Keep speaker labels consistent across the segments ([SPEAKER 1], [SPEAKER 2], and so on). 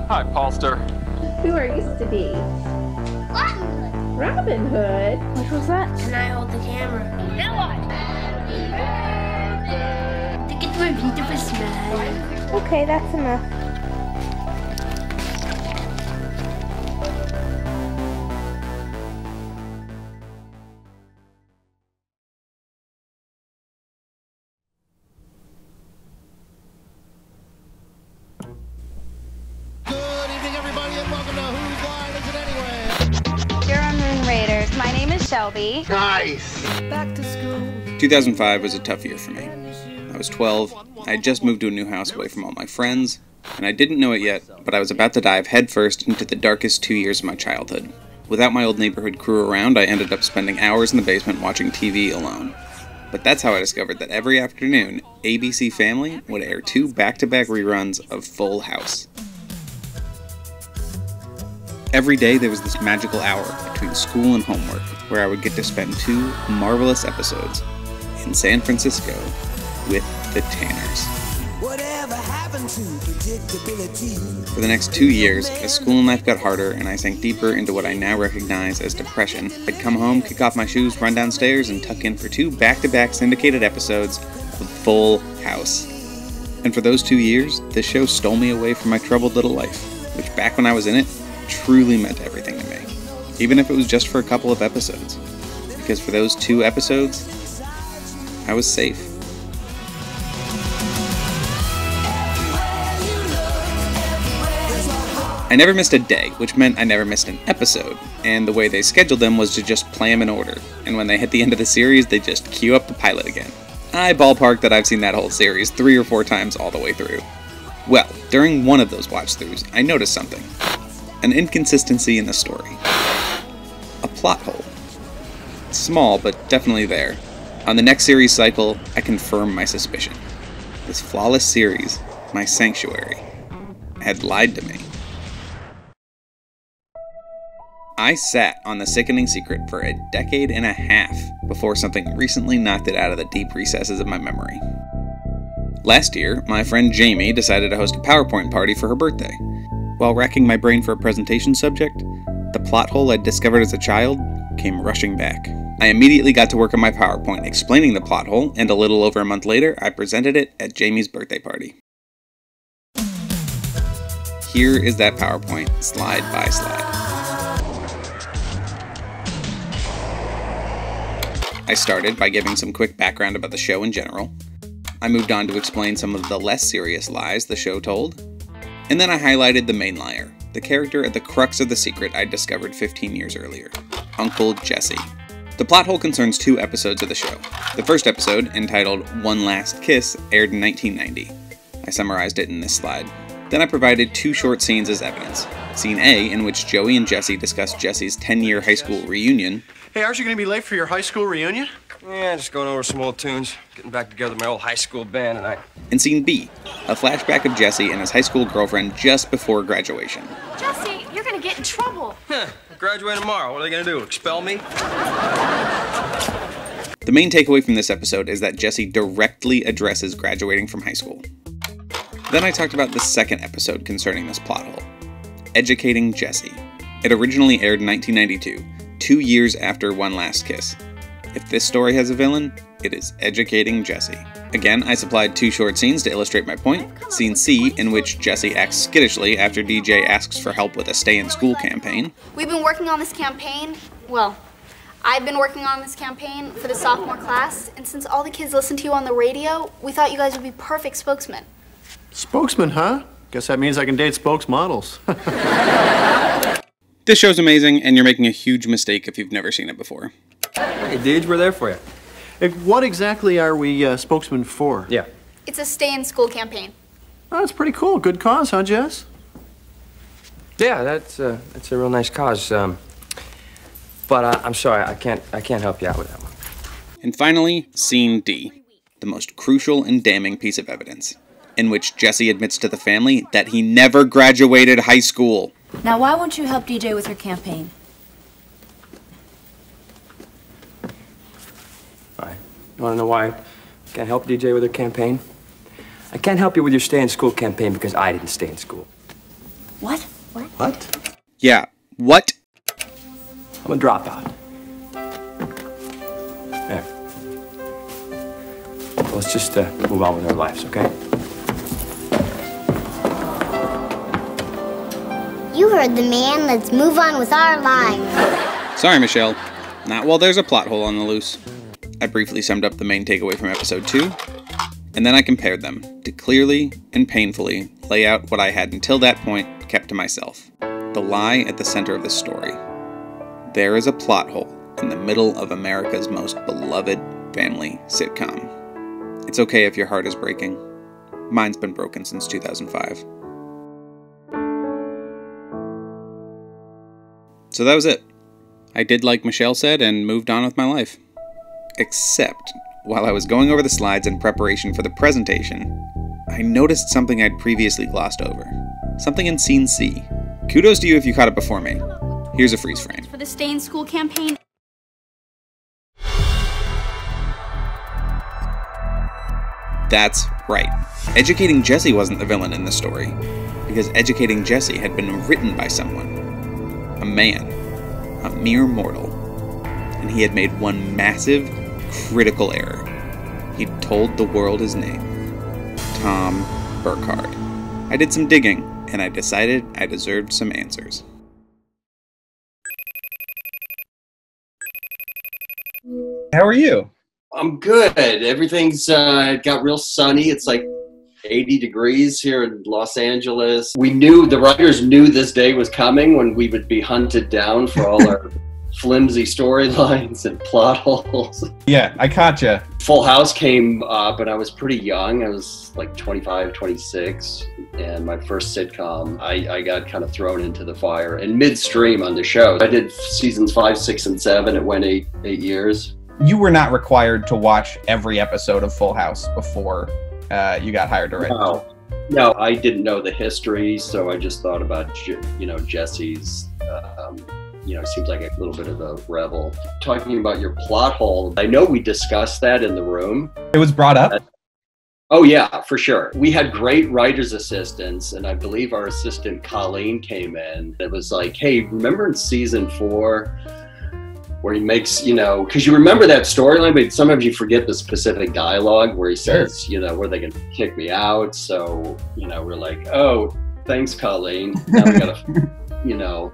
[SPEAKER 1] Hi, Paulster.
[SPEAKER 2] Who are you to be? Robin Hood?
[SPEAKER 3] What was that?
[SPEAKER 4] Can I hold the camera? Now what? Look at my beautiful smile.
[SPEAKER 3] Okay, that's enough. My name is Shelby.
[SPEAKER 5] Nice!
[SPEAKER 4] Back to school.
[SPEAKER 6] 2005 was a tough year for me. I was 12, I had just moved to a new house away from all my friends, and I didn't know it yet, but I was about to dive headfirst into the darkest 2 years of my childhood. Without my old neighborhood crew around, I ended up spending hours in the basement watching TV alone. But that's how I discovered that every afternoon, ABC Family would air 2 back-to-back reruns of Full House. Every day there was this magical hour between school and homework where I would get to spend 2 marvelous episodes in San Francisco with the Tanners.
[SPEAKER 7] Whatever happened to predictability?
[SPEAKER 6] For the next 2 years, as school and life got harder and I sank deeper into what I now recognize as depression, I'd come home, kick off my shoes, run downstairs, and tuck in for 2 back-to-back syndicated episodes of Full House. And for those 2 years, this show stole me away from my troubled little life, which back when I was in it, truly meant everything to me, even if it was just for a couple of episodes, because for those 2 episodes, I was safe. I never missed a day, which meant I never missed an episode, and the way they scheduled them was to just play them in order, and when they hit the end of the series, they just queue up the pilot again. I ballpark that I've seen that whole series 3 or 4 times all the way through. Well, during one of those watch-throughs, I noticed something. An inconsistency in the story. A plot hole. Small, but definitely there. On the next series cycle, I confirm my suspicion. This flawless series, my sanctuary, had lied to me. I sat on the sickening secret for a decade and a half before something recently knocked it out of the deep recesses of my memory. Last year, my friend Jamie decided to host a PowerPoint party for her birthday. While racking my brain for a presentation subject, the plot hole I'd discovered as a child came rushing back. I immediately got to work on my PowerPoint explaining the plot hole, and a little over a month later, I presented it at Jamie's birthday party. Here is that PowerPoint, slide by slide. I started by giving some quick background about the show in general. I moved on to explain some of the less serious lies the show told. And then I highlighted the main liar, the character at the crux of the secret I'd discovered 15 years earlier, Uncle Jesse. The plot hole concerns 2 episodes of the show. The first episode, entitled One Last Kiss, aired in 1990. I summarized it in this slide. Then I provided 2 short scenes as evidence. Scene A, in which Joey and Jesse discuss Jesse's 10-year high school reunion.
[SPEAKER 5] Hey, aren't you going to be late for your high school reunion?
[SPEAKER 8] Yeah, just going over some old tunes. Getting back together with my old high school band tonight.
[SPEAKER 6] And Scene B, a flashback of Jesse and his high school girlfriend just before graduation.
[SPEAKER 9] Jesse, you're gonna get in trouble.
[SPEAKER 8] Huh, graduate tomorrow. What are they gonna do, expel me?
[SPEAKER 6] The main takeaway from this episode is that Jesse directly addresses graduating from high school. Then I talked about the second episode concerning this plot hole, Educating Jesse. It originally aired in 1992, 2 years after One Last Kiss. If this story has a villain, it is Educating Jesse. Again, I supplied 2 short scenes to illustrate my point. Scene C, in which Jesse acts skittishly after DJ asks for help with a stay-in-school campaign.
[SPEAKER 9] We've been working on this campaign, well, I've been working on this campaign for the sophomore class, and since all the kids listen to you on the radio, we thought you guys would be perfect spokesmen.
[SPEAKER 5] Spokesman, huh? Guess that means I can date spokesmodels.
[SPEAKER 6] This show's amazing, and you're making a huge mistake if you've never seen it before.
[SPEAKER 8] Hey, dudes, we're there for you.
[SPEAKER 5] What exactly are we spokesmen for?
[SPEAKER 8] Yeah.
[SPEAKER 9] It's a stay-in-school campaign.
[SPEAKER 5] Oh, that's pretty cool. Good cause, huh, Jess?
[SPEAKER 8] Yeah, that's a real nice cause. But I'm sorry, I can't help you out with that one.
[SPEAKER 6] And finally, Scene D, the most crucial and damning piece of evidence, in which Jesse admits to the family that he never graduated high school.
[SPEAKER 10] Now, why won't you help DJ with her campaign?
[SPEAKER 8] Why? You want to know why I can't help DJ with her campaign? I can't help you with your stay in school campaign because I didn't stay in school.
[SPEAKER 10] What?
[SPEAKER 8] What?
[SPEAKER 6] Yeah, what?
[SPEAKER 8] I'm a dropout. There. Well, let's just move on with our lives, okay?
[SPEAKER 4] You heard the man. Let's move on with our lives.
[SPEAKER 6] Sorry, Michelle. Not while there's a plot hole on the loose. I briefly summed up the main takeaway from episode 2, and then I compared them to clearly and painfully lay out what I had until that point kept to myself. The lie at the center of the story. There is a plot hole in the middle of America's most beloved family sitcom. It's okay if your heart is breaking. Mine's been broken since 2005. So that was it. I did like Michelle said and moved on with my life. Except, while I was going over the slides in preparation for the presentation, I noticed something I'd previously glossed over. Something in Scene C. Kudos to you if you caught it before me. Here's a freeze frame.
[SPEAKER 9] For the Stay in School campaign.
[SPEAKER 6] That's right. Educating Jesse wasn't the villain in the story, because Educating Jesse had been written by someone. A man. A mere mortal. And he had made one massive, critical error. He'd told the world his name. Tom Burkhardt. I did some digging, and I decided I deserved some answers.
[SPEAKER 11] How are you?
[SPEAKER 12] I'm good. Everything's got real sunny. It's like 80 degrees here in Los Angeles. The writers knew this day was coming when we would be hunted down for all our flimsy storylines and plot holes.
[SPEAKER 11] Yeah, I caught you.
[SPEAKER 12] Full House came up and I was pretty young. I was like 25, 26. And my first sitcom, I got kind of thrown into the fire. And midstream on the show, I did seasons 5, 6, and 7. It went eight years.
[SPEAKER 11] You were not required to watch every episode of Full House before you got hired to write.
[SPEAKER 12] No, I didn't know the history, so I just thought about, Jesse's, seems like a little bit of a rebel. Talking about your plot hole, I know we discussed that in the room.
[SPEAKER 11] It was brought up?
[SPEAKER 12] Oh yeah, for sure. We had great writer's assistants, and I believe our assistant Colleen came in. It was like, hey, remember in season 4, where he makes, because you remember that storyline, but sometimes you forget the specific dialogue where he says, where they can kick me out. So, we're like, oh, thanks, Colleen. Now we gotta,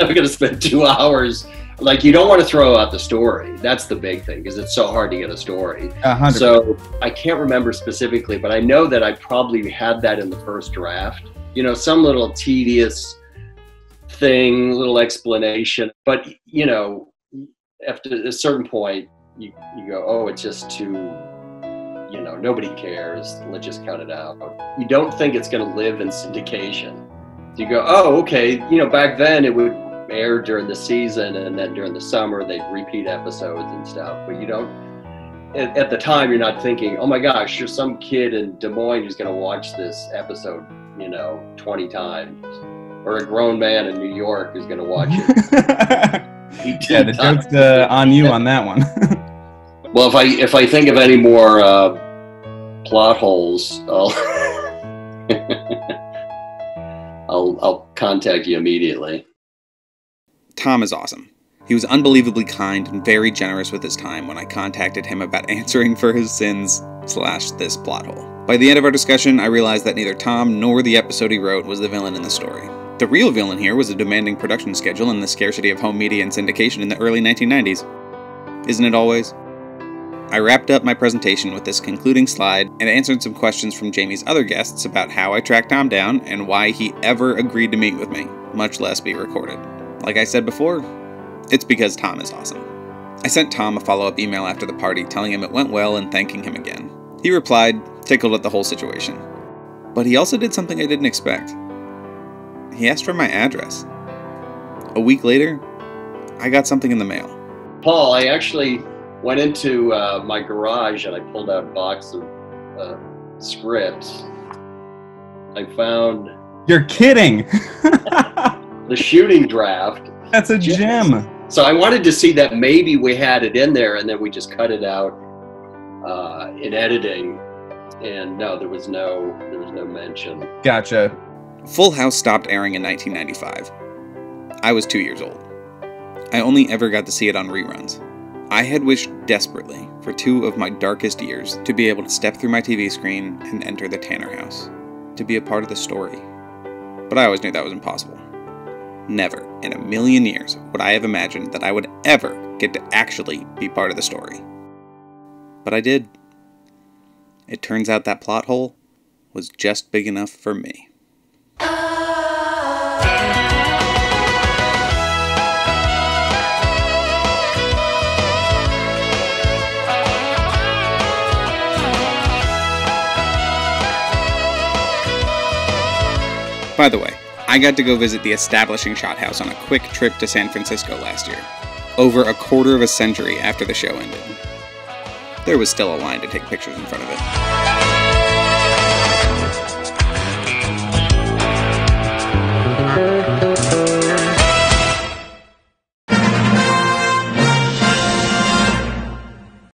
[SPEAKER 12] we gotta spend 2 hours. Like, you don't want to throw out the story. That's the big thing, because it's so hard to get a story.
[SPEAKER 11] 100%.
[SPEAKER 12] So I can't remember specifically, but I know that I probably had that in the first draft. Some little tedious thing, little explanation. But, after a certain point, you go, oh, it's just too, nobody cares. Let's just cut it out. You don't think it's going to live in syndication. You go, oh, okay. Back then it would air during the season, and then during the summer they'd repeat episodes and stuff. But you don't, at the time, you're not thinking, oh my gosh, there's some kid in Des Moines who's going to watch this episode, 20 times. Or a grown man in New York who's going to watch it.
[SPEAKER 11] Yeah, the joke's on you on that one.
[SPEAKER 12] Well, if I think of any more plot holes, I'll contact you immediately.
[SPEAKER 6] Tom is awesome. He was unbelievably kind and very generous with his time when I contacted him about answering for his sins / this plot hole. By the end of our discussion, I realized that neither Tom nor the episode he wrote was the villain in the story. The real villain here was a demanding production schedule and the scarcity of home media and syndication in the early 1990s. Isn't it always? I wrapped up my presentation with this concluding slide and answered some questions from Jamie's other guests about how I tracked Tom down and why he ever agreed to meet with me, much less be recorded. Like I said before, it's because Tom is awesome. I sent Tom a follow-up email after the party telling him it went well and thanking him again. He replied, tickled at the whole situation. But he also did something I didn't expect. He asked for my address. A week later, I got something in the mail.
[SPEAKER 12] Paul, I actually went into my garage and I pulled out a box of scripts. I found...
[SPEAKER 11] You're kidding!
[SPEAKER 12] the shooting draft.
[SPEAKER 11] That's a gem.
[SPEAKER 12] So I wanted to see that maybe we had it in there, and then we just cut it out in editing. And no, there was no mention.
[SPEAKER 11] Gotcha.
[SPEAKER 6] Full House stopped airing in 1995. I was 2 years old. I only ever got to see it on reruns. I had wished desperately for 2 of my darkest years to be able to step through my TV screen and enter the Tanner house, to be a part of the story. But I always knew that was impossible. Never in a million years would I have imagined that I would ever get to actually be part of the story. But I did. It turns out that plot hole was just big enough for me. By the way, I got to go visit the establishing shot house on a quick trip to San Francisco last year, over a quarter of a century after the show ended. There was still a line to take pictures in front of it.